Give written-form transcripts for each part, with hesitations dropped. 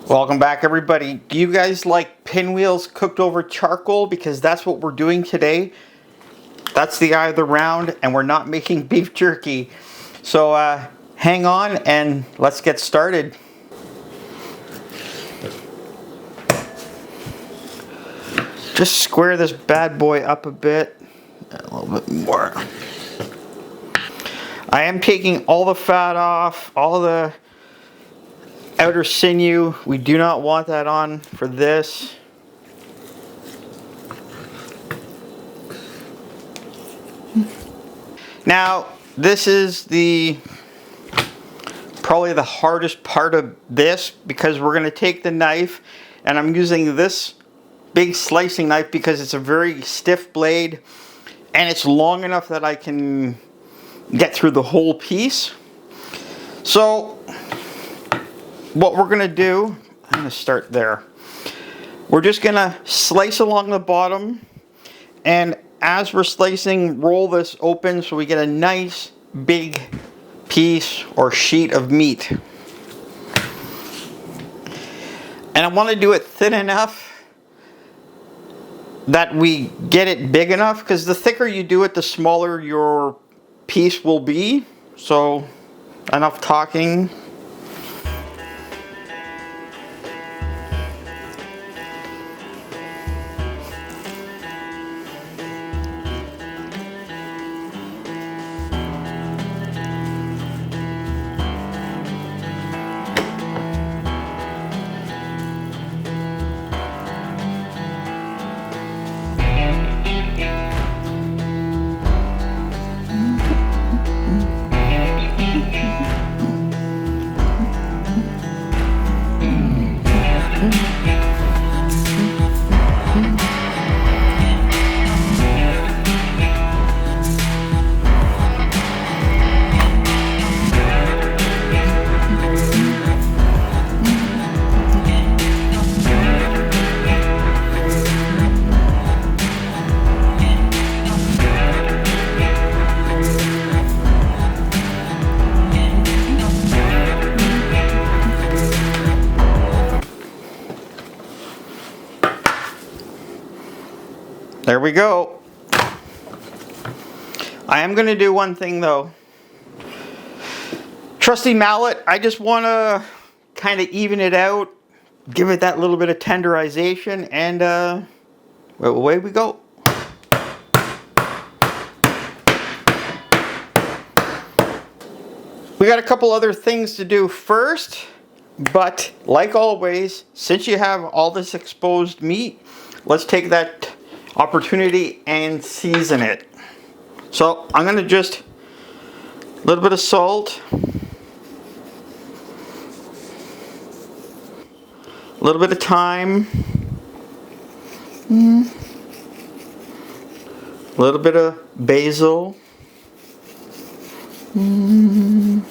Welcome back, everybody. Do you guys like pinwheels cooked over charcoal? Because that's what we're doing today. That's the eye of the round, and we're not making beef jerky. So hang on and let's get started. Just square this bad boy up a bit. A little bit more. I am taking all the fat off, all the outer sinew. We do not want that on for this. Now, this is probably the hardest part of this, because we're going to take the knife, and I'm using this big slicing knife because it's a very stiff blade and it's long enough that I can get through the whole piece. So what we're going to do, I'm going to start there. We're just going to slice along the bottom, and as we're slicing, roll this open so we get a nice big piece or sheet of meat. And I want to do it thin enough that we get it big enough, because the thicker you do it, the smaller your piece will be. So enough talking. There we go. I am going to do one thing though. Trusty mallet, I just want to kind of even it out, give it that little bit of tenderization, and away we go. We got a couple other things to do first, but like always, since you have all this exposed meat, let's take that opportunity and season it. So I'm going to just a little bit of salt, a little bit of thyme, a little bit of basil, and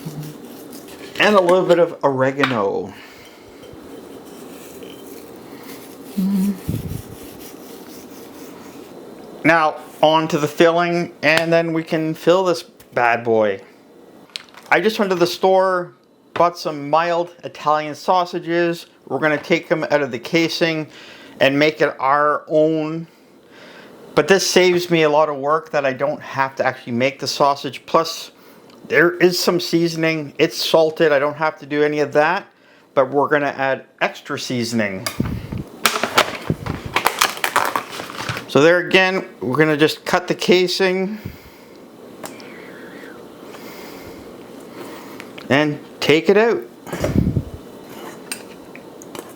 a little bit of oregano. Now, on to the filling, and then we can fill this bad boy. I just went to the store, bought some mild Italian sausages. We're going to take them out of the casing and make it our own. But this saves me a lot of work that I don't have to actually make the sausage. Plus, there is some seasoning. It's salted. I don't have to do any of that. But we're going to add extra seasoning. So there again, we're going to just cut the casing and take it out.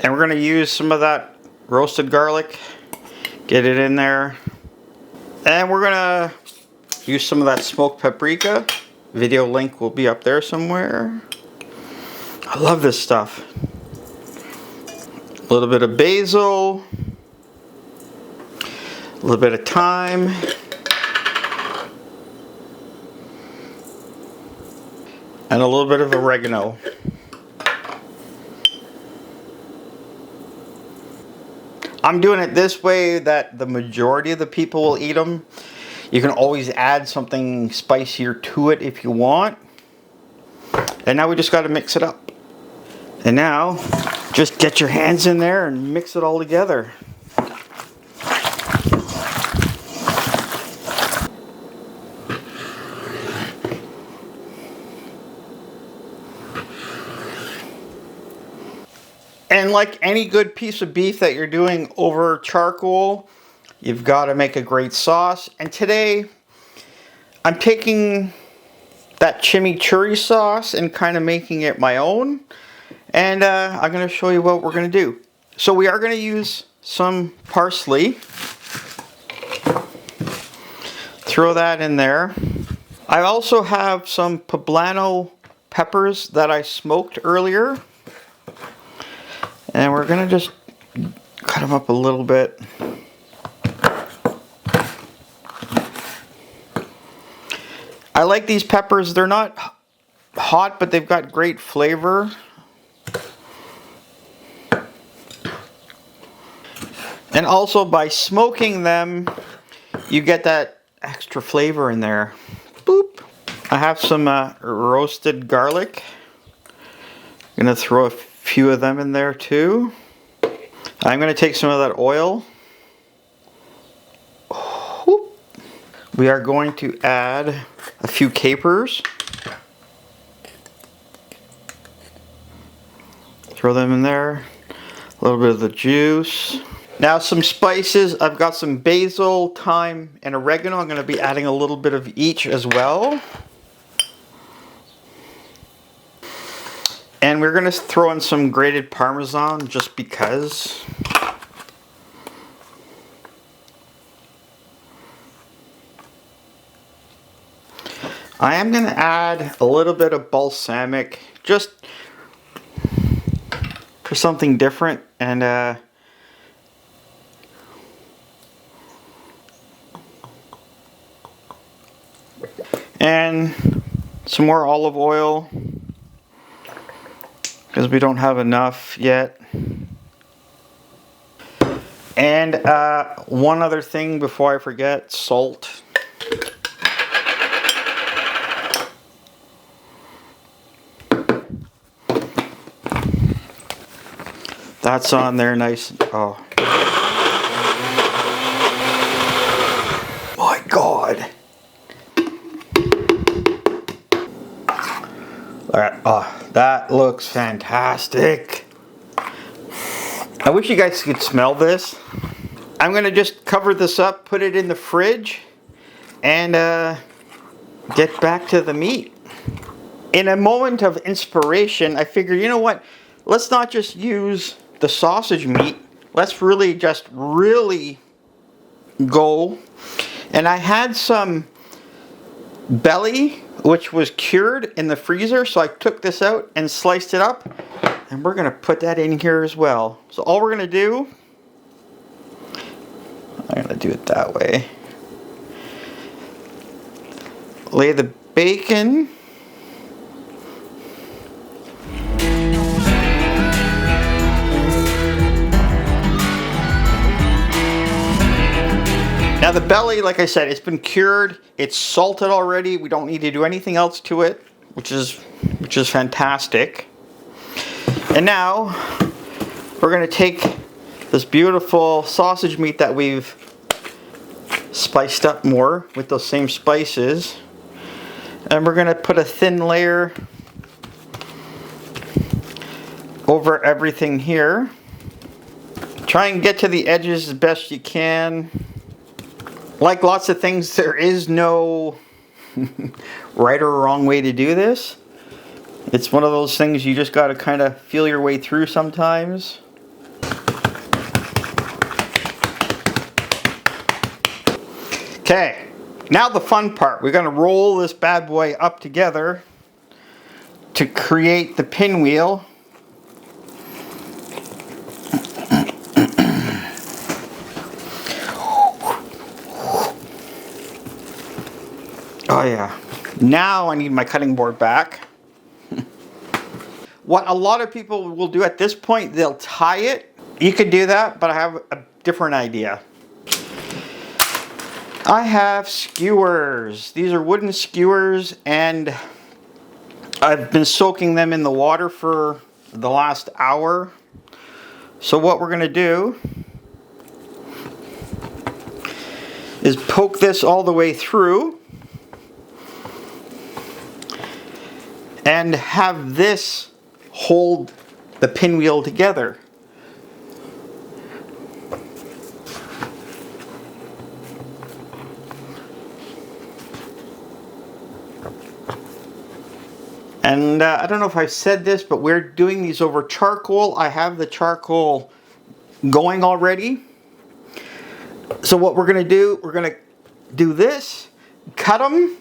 And we're going to use some of that roasted garlic, get it in there. And we're going to use some of that smoked paprika. Video link will be up there somewhere. I love this stuff. A little bit of basil. A little bit of thyme, and a little bit of oregano. I'm doing it this way that the majority of the people will eat them. You can always add something spicier to it if you want. And now we just got to mix it up. And now Just get your hands in there and mix it all together. And like any good piece of beef that you're doing over charcoal, you've got to make a great sauce. And today, I'm taking that chimichurri sauce and kind of making it my own. And I'm going to show you what we're going to do. So we are going to use some parsley. Throw that in there. I also have some poblano peppers that I smoked earlier. And we're going to just cut them up a little bit. I like these peppers. They're not hot, but they've got great flavor. And also by smoking them, you get that extra flavor in there. Boop. I have some roasted garlic. I'm going to throw a few of them in there too. I'm going to take some of that oil. Whoop. We are going to add a few capers. Throw them in there. A little bit of the juice. Now some spices. I've got some basil, thyme, and oregano. I'm going to be adding a little bit of each as well. And we're going to throw in some grated Parmesan just because. I am going to add a little bit of balsamic just for something different. And some more olive oil, because we don't have enough yet. And one other thing before I forget, salt. That's on there nice. Oh. My God. Alright, oh, that looks fantastic. I wish you guys could smell this. I'm going to just cover this up, put it in the fridge, and get back to the meat. In a moment of inspiration, I figured, you know what? Let's not just use the sausage meat. Let's really go. And I had some belly, which was cured in the freezer, so I took this out and sliced it up, and we're going to put that in here as well. So all we're going to do, I'm going to do it that way, lay the bacon, now the belly, like I said, it's been cured, it's salted already, we don't need to do anything else to it, which is fantastic. And now we're going to take this beautiful sausage meat that we've spiced up more with those same spices, and we're going to put a thin layer over everything here. Try and get to the edges as best you can. Like lots of things, there is no right or wrong way to do this. It's one of those things you just got to kind of feel your way through sometimes. Okay, now the fun part. We're going to roll this bad boy up together to create the pinwheel. Oh yeah. Now I need my cutting board back. What a lot of people will do at this point, they'll tie it. You could do that, but I have a different idea. I have skewers. These are wooden skewers, and I've been soaking them in the water for the last hour. So what we're going to do is poke this all the way through and have this hold the pinwheel together. And I don't know if I've said this, but we're doing these over charcoal. I have the charcoal going already. So what we're going to do, we're going to do this, cut them,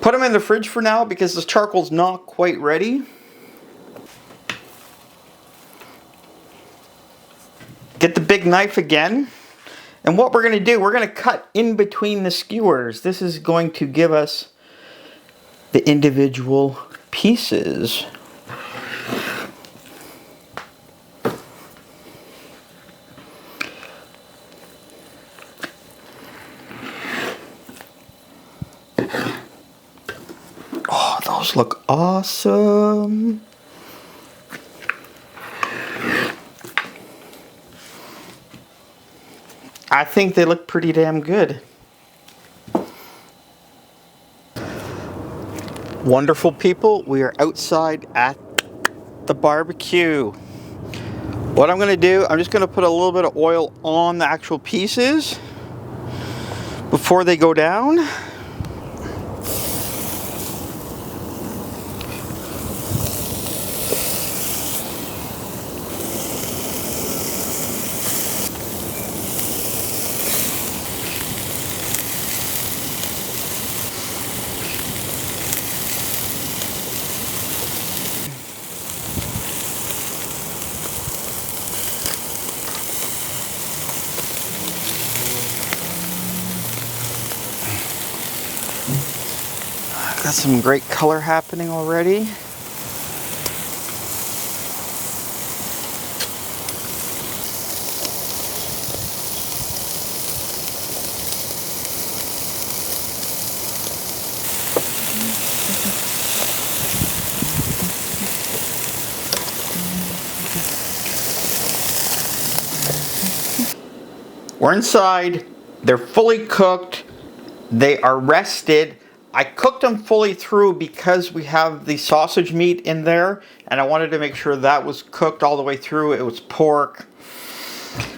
put them in the fridge for now because the charcoal's not quite ready. Get the big knife again. And what we're going to do, we're going to cut in between the skewers. This is going to give us the individual pieces. Oh, those look awesome. I think they look pretty damn good. Wonderful people, we are outside at the barbecue. What I'm going to do, I'm just going to put a little bit of oil on the actual pieces before they go down. Got some great color happening already. We're inside, they're fully cooked, they are rested. I cooked them fully through because we have the sausage meat in there and I wanted to make sure that was cooked all the way through. It was pork.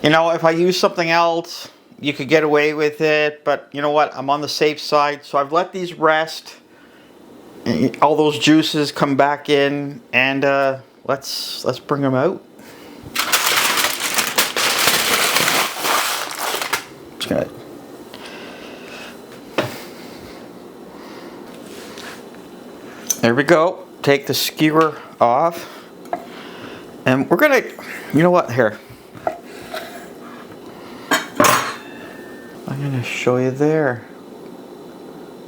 You know, if I use something else, you could get away with it, but you know what, I'm on the safe side, so I've let these rest. All those juices come back in, and let's bring them out. Good. There we go. Take the skewer off. And we're gonna, you know what, here. I'm gonna show you there.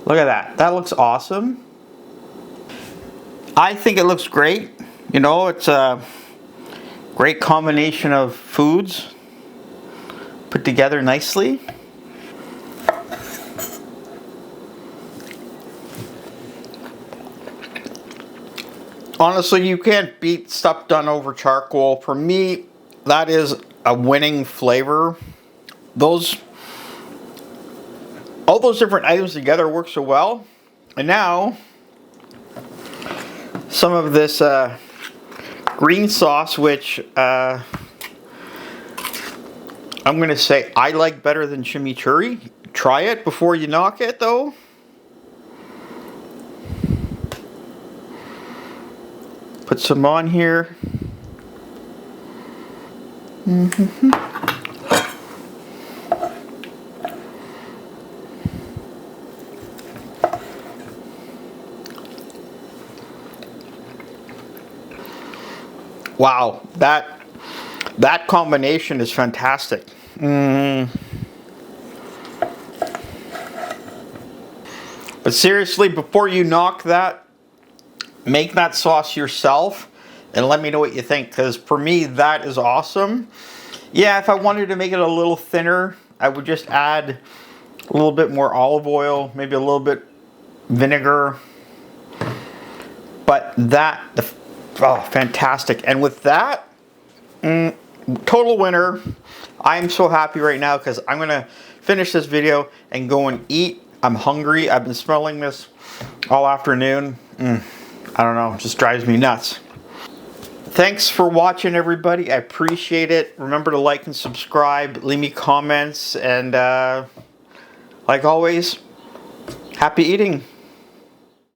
Look at that. That looks awesome. I think it looks great. You know, it's a great combination of foods put together nicely. Honestly, you can't beat stuff done over charcoal. For me, that is a winning flavor. All those different items together work so well. And now, some of this green sauce, which I'm going to say I like better than chimichurri. Try it before you knock it, though. Put some on here. Wow, that combination is fantastic. But seriously, before you knock that, make that sauce yourself and let me know what you think, because for me that is awesome. Yeah, if I wanted to make it a little thinner, I would just add a little bit more olive oil, maybe a little bit vinegar. But that, oh, fantastic. And with that, total winner. I'm so happy right now because I'm gonna finish this video and go and eat. I'm hungry. I've been smelling this all afternoon. I don't know, it just drives me nuts. Thanks for watching, everybody. I appreciate it. Remember to like and subscribe, leave me comments, and like always, happy eating.